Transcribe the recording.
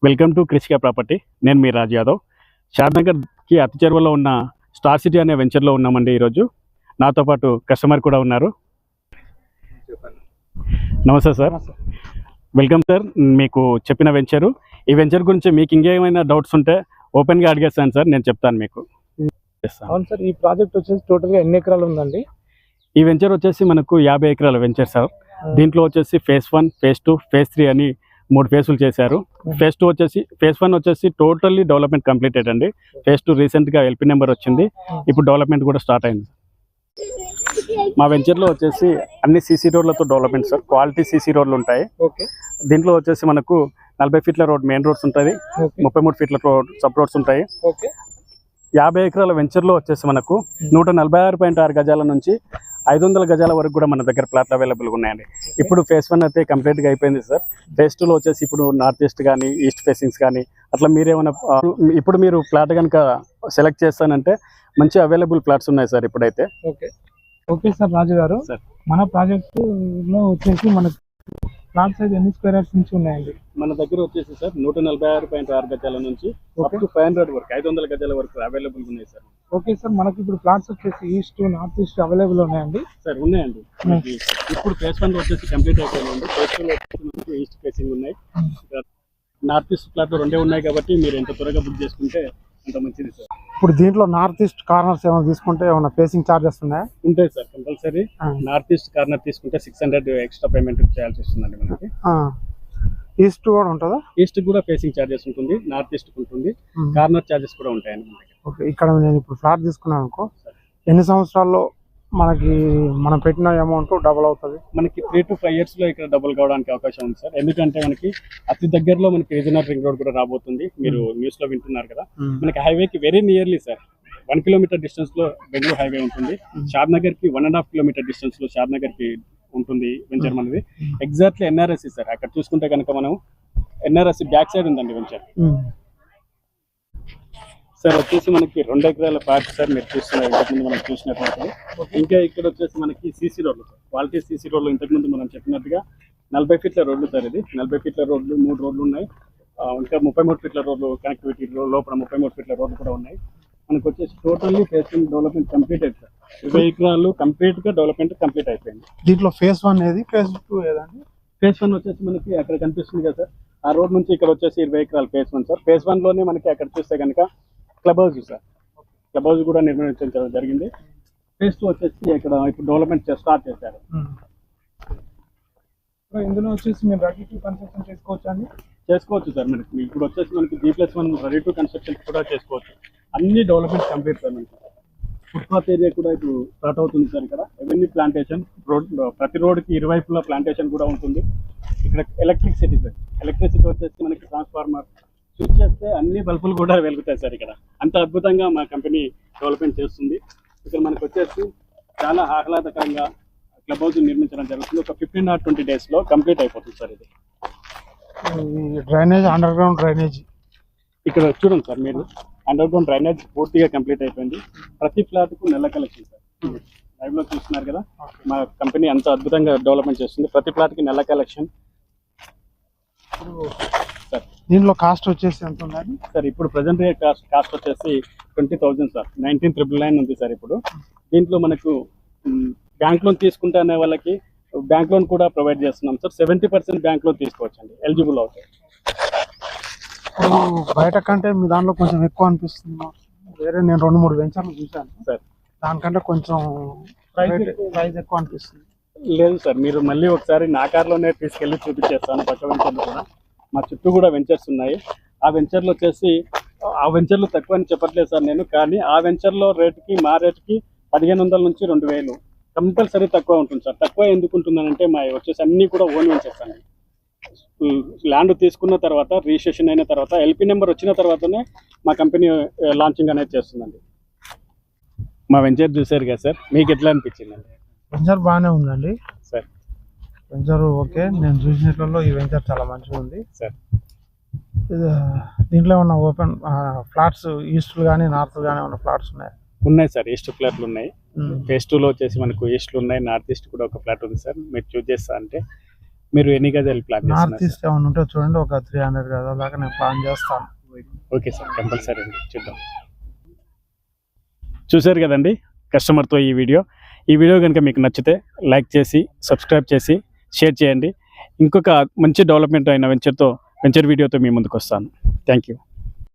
Welcome to Krishika property. నేను మీ రాజ్ యాదవ్. షాద్నగర్కి అతి చేరువలో ఉన్న స్టార్ సిటీ అనే వెంచర్లో ఉన్నామండి. ఈరోజు నాతో పాటు కస్టమర్ కూడా ఉన్నారు. నమస్తే సార్. Welcome sir. మీకు చెప్పిన వెంచరు, ఈ వెంచర్ గురించి మీకు ఇంకేమైనా డౌట్స్ ఉంటే ఓపెన్గా అడిగేస్తాను సార్, నేను చెప్తాను మీకు. అవును సార్, ఈ ప్రాజెక్ట్ వచ్చేసి టోటల్గా ఎన్ని ఎకరాలు ఉందండి? ఈ వెంచర్ వచ్చేసి మనకు 50 ఎకరాల వెంచర్ సార్. దీంట్లో వచ్చేసి ఫేజ్ 1, ఫేజ్ 2, ఫేజ్ 3 అని 3 ఫేజులు చేశారు. ఫేజ్ 2 వచ్చేసి, ఫేజ్ 1 వచ్చేసి టోటల్లీ డెవలప్మెంట్ కంప్లీటెడ్ అండి. ఫేజ్ 2 రీసెంట్గా ఎల్పీ నెంబర్ వచ్చింది, ఇప్పుడు డెవలప్మెంట్ కూడా స్టార్ట్ అయింది. మా వెంచర్లో వచ్చేసి అన్ని సీసీ రోడ్లతో డెవలప్మెంట్ సార్. క్వాలిటీ సీసీ రోడ్లు ఉంటాయి. దీంట్లో వచ్చేసి మనకు 40 ఫీట్ల రోడ్ మెయిన్ రోడ్స్ ఉంటుంది, 33 ఫీట్ల రోడ్ సబ్ రోడ్స్ ఉంటాయి. 50 ఎకరాల వెంచర్లో వచ్చేసి మనకు 146.6 గజాల నుంచి 500 గజాల వరకు కూడా మన దగ్గర ప్లాట్లు అవైలబుల్గా ఉన్నాయండి. ఇప్పుడు ఫేజ్ 1 అయితే కంప్లీట్గా అయిపోయింది సార్. ఫేజ్ 2లో వచ్చేసి ఇప్పుడు నార్త్ ఈస్ట్ కానీ, ఈస్ట్ ఫేసింగ్స్ కానీ అట్లా మీరేమైనా ఇప్పుడు మీరు ప్లాట్ కనుక సెలెక్ట్ చేస్తానంటే మంచి అవైలబుల్ ప్లాట్స్ ఉన్నాయి సార్ ఇప్పుడైతే. ఓకే సార్ రాజు గారు, మన ప్రాజెక్టులో వచ్చేసి మనకు ప్లాట్ సైజ్ ఎన్ని స్క్వేర్ యార్డ్స్ నుంచి ఉన్నాయండి? మన దగ్గర వచ్చేసి సార్ 146.6 గజాల నుంచి 500 వరకు, 500 గజాల వరకు అవైలబుల్ ఉన్నాయి సార్. ఓకే సార్, మనకి ఇప్పుడు ప్లాట్స్ వచ్చేసి ఈస్ట్, నార్త్ ఈస్ట్ అవైలబుల్ ఉన్నాయండి సార్? ఉన్నాయండి. ఇప్పుడు ఫేజ్ 1 వచ్చేసి కంప్లీట్ అయిపోయిందండి. ఫేజ్ 2లో వచ్చేసి ఈస్ట్ ఫేసింగ్ ఉన్నాయి, నార్త్ ఈస్ట్ ప్లాట్లు 2 ఉన్నాయి. కాబట్టి మీరు ఎంత త్వరగా బుక్ చేసుకుంటే అంత మంచిది సార్. ఇప్పుడు దీంట్లో నార్త్ ఈస్ట్ కార్నర్స్ ఏమైనా తీసుకుంటే ఏమైనా ఫేసింగ్ చార్జెస్ ఉన్నాయా? ఉంటాయి sir, compulsory. North east corner తీసుకుంటే 600 ఎక్స్ట్రా పేమెంట్ చేయాల్సి వస్తుందండి మనకి. ఈస్ట్ కూడా ఉంటుందా? ఈస్ట్ కూడా ఫేసింగ్ చార్జెస్ ఉంటుంది, నార్త్ ఈస్ట్ ఉంటుంది, కార్నర్ చార్జెస్ కూడా ఉంటాయండి మన దగ్గర. ఓకే, ఇక్కడ నేను ఇప్పుడు ఫ్లాట్ తీసుకున్నాను అనుకో, ఎన్ని సంవత్సరాల్లో మనకి మనం పెట్టిన అమౌంట్ డబుల్ అవుతుంది? మనకి 3 to 5 years లో ఇక్కడ డబుల్ కావడానికి అవకాశం ఉంది సార్. ఎందుకంటే మనకి అతి దగ్గరలో మనకి రీజనల్ రింగ్ రోడ్ కూడా రాబోతుంది. మీరు న్యూస్ లో వింటున్నారు కదా, మనకి హైవేకి very nearly sir 1 kilometer distance లో బెంగళూరు హైవే ఉంటుంది. షాద్నగర్ కి 1.5 kilometer డిస్టెన్స్ లో షాద్నగర్ కి ఉంటుంది వెంచర్ మనది. Exactly NRSC sir. అక్కడ చూసుకుంటే కనుక మనం ఎన్ఆర్ఎస్సి బ్యాక్ సైడ్ ఉందండి వెంచర్ సార్. వచ్చేసి మనకి 2 ఎకరాల పార్క్ సార్. మీరు చూస్తున్నారు, ఇంతకుముందు మనం చూసినట్లయితే. ఇంకా ఇక్కడ వచ్చేసి మనకి సీసీ రోడ్లు సార్, క్వాలిటీ సీసీ రోడ్లు. ఇంతకుముందు మనం చెప్పినట్టుగా 40 ఫీట్ల రోడ్లు సార్. ఇది 40 ఫీట్ల రోడ్లు, 3 రోడ్లు ఉన్నాయి. ఇంకా 33 ఫీట్ల రోడ్లు కనెక్టివిటీ లోపల 33 ఫీట్ల రోడ్లు కూడా ఉన్నాయి. మనకు వచ్చేసి టోటల్లీ ఫేసింగ్ డెవలప్మెంట్ కంప్లీట్ అయింది సార్. 20 ఎకరాలు కంప్లీట్ గా డెవలప్మెంట్ కంప్లీట్ అయిపోయింది. దీంట్లో ఫేజ్ 1 ఏది, ఫేజ్ 2 ఏదండి? ఫేజ్ 1 వచ్చేసి మనకి అక్కడ కనిపిస్తుంది కదా సార్, ఆ రోడ్ నుంచి ఇక్కడ వచ్చేసి 20 ఎకరాలు ఫేజ్ 1 సార్. ఫేజ్ 1 లోనే మనకి అక్కడ చూస్తే కనుక club house sir, club house కూడా నిర్మించడం జరిగింది. ఫేజ్ 2 వచ్చేసి ఇక్కడ ఇప్పుడు డెవలప్మెంట్ స్టార్ట్ చేశారు. ఇందులో వచ్చేసి మీరు రెడీ టు కన్స్ట్రక్షన్ చేసుకోవచ్చు అండి? చేసుకోవచ్చు సార్. మనకి ఇప్పుడు వచ్చేసి మనకి G+1 రెడీ టు కన్స్ట్రక్షన్ కూడా చేసుకోవచ్చు. అన్ని డెవలప్మెంట్ కంప్లీట్ సార్. మనకి ఫుట్పాత్ ఏరియా కూడా ఇప్పుడు స్టార్ట్ అవుతుంది సార్. ఇక్కడ ఎవెన్యూ ప్లాంటేషన్, రోడ్ ప్రతి రోడ్కి ఇరువైపులా ప్లాంటేషన్ కూడా ఉంటుంది. ఇక్కడ ఎలక్ట్రిసిటీ సార్, ఎలక్ట్రిసిటీ వచ్చేసి మనకి ట్రాన్స్ఫార్మర్ స్విచ్ చేస్తే అన్ని బల్బులు కూడా వెలుగుతాయి సార్. ఇక్కడ అంత అద్భుతంగా మా కంపెనీ డెవలప్మెంట్ చేస్తుంది. ఇక్కడ మనకు వచ్చేసి చాలా ఆహ్లాదకరంగా క్లబ్ హౌస్ నిర్మించడం జరుగుతుంది. ఒక 15 or 20 days లో కంప్లీట్ అయిపోతుంది సార్. ఇది డ్రైనేజ్, అండర్ గ్రౌండ్ డ్రైనేజ్ ఇక్కడ చూడండి సార్. మీరు అండర్ గ్రౌండ్ డ్రైనేజ్ పూర్తిగా కంప్లీట్ అయిపోయింది. ప్రతి ఫ్లాట్కు నెల కలెక్షన్ సార్. లైవ్ లో చూస్తున్నారు కదా, మా కంపెనీ అంత అద్భుతంగా డెవలప్మెంట్ చేస్తుంది. ప్రతి ఫ్లాట్కి నెల కలెక్షన్ సార్. దీనిలో కాస్ట్ వచ్చేసి ఎంత ఉందండి సార్? ఇప్పుడు ప్రజెంట్ కాస్ట్ వచ్చేసి 20,000 సార్. 19,999 ఉంది సార్. ఇప్పుడు దీంట్లో మనకు బ్యాంక్ లోన్ తీసుకుంటే అనే వాళ్ళకి బ్యాంక్ లోన్ కూడా ప్రొవైడ్ చేస్తున్నాం సార్. 70% బ్యాంక్ లోన్ తీసుకోవచ్చండి, ఎలిజిబుల్ అవుతాయి. బయట కంటే మీ దాంట్లో కొంచెం ఎక్కువ అనిపిస్తుంది. వేరే నేను 2-3 వెంచర్లు చూశాను సార్, దానికంటే కొంచెం ప్రైస్ ఎక్కువ అనిపిస్తుంది. లేదు సార్, మీరు మళ్ళీ ఒకసారి నా కార్లోనే తీసుకెళ్ళి చూపించేస్తాను. పక్క వెంచర్లు కూడా మా చుట్టూ కూడా వెంచర్స్ ఉన్నాయి. ఆ వెంచర్లు వచ్చేసి ఆ వెంచర్లు తక్కువ అని చెప్పట్లేదు సార్ నేను, కానీ ఆ వెంచర్లో రేటుకి మా రేటుకి 1500 నుంచి 2000 కంపల్సరీ తక్కువ ఉంటుంది సార్. తక్కువ ఎందుకు ఉంటుందనంటే మా వచ్చేసి అన్నీ కూడా ఓన్ వెంచర్స్ అండి. ల్యాండ్ తీసుకున్న తర్వాత, రిజిస్ట్రేషన్ అయిన తర్వాత, ఎల్పీ నెంబర్ వచ్చిన తర్వాతనే మా కంపెనీ లాంచింగ్ అనేది చేస్తుందండి. మా వెంచర్ చూసారు కదా సార్, మీకు ఎట్లా అనిపించిందండి? వెంచర్ బాగానే ఉందండి సార్. వెంచర్ ఓకే, నేను చూసినట్లలో ఈ వెంచర్ చాలా మంచిగా ఉంది సార్. దీంట్లో ఉన్న ఓపెన్ ఫ్లాట్స్ ఈస్ట్ కానీ నార్త్ కానీ ఉన్న ఫ్లాట్స్ ఉన్నాయి సార్. ఈస్ట్ ఫ్లాట్లు ఉన్నాయి. ఫేజ్ 2లో వచ్చేసి మనకు ఈస్ట్లు ఉన్నాయి, నార్త్ ఈస్ట్ కూడా ఒక ఫ్లాట్ ఉంది సార్. మీరు చూస్ చేస్తా అంటే మీరు ఎన్ని గజాలు ప్లాన్ నార్త్ చేస్తున్నారు ఈస్ట్ ఏమైనా ఉంటే చూడండి, ఒక 300 గజాల దాకా నేను ప్లాన్ చేస్తాను. ఓకే సార్, కంపల్సరీ అండి, చూద్దాం. చూశారు కదండి కస్టమర్తో ఈ వీడియో కనుక మీకు నచ్చితే లైక్ చేసి సబ్స్క్రైబ్ చేసి షేర్ చేయండి. ఇంకొక మంచి డెవలప్మెంట్ అయిన వెంచర్ వీడియోతో మీ ముందుకు వస్తాను. Thank you.